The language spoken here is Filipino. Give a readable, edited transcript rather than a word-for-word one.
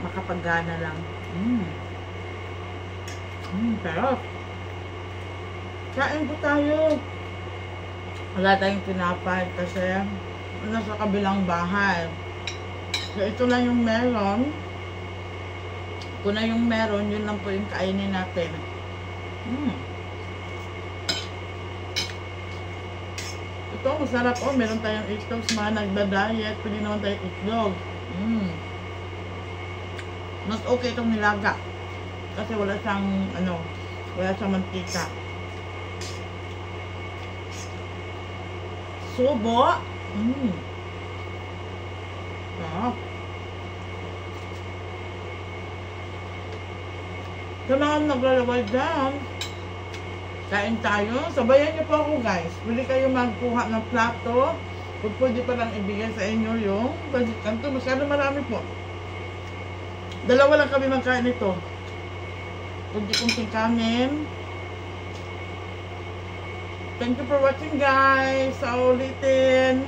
makapagana lang. Pero kain po tayo. Wala tayong tinapay kasi nasa kabilang bahay. So ito lang yung meron. Kung na yung meron, yun lang po yung kainin natin. Ito, masarap. Oh, meron tayong itlog sa mga nagda-diet. Pwede naman tayong itlog. Mas okay itong nilaga. Kasi wala siyang, wala siyang mantika. Subo. Sa mga naglalaway dyan, kain tayo. Sabayan niyo po ako, guys. Pwede kayo magkuha ng plato. Kung pwede pa lang ibigay sa inyo yung pancit canton. Masyado marami po. Dalawa lang kami magkain nito. Kunti-kunting kanin. Thank you for watching, guys. Sa ulitin.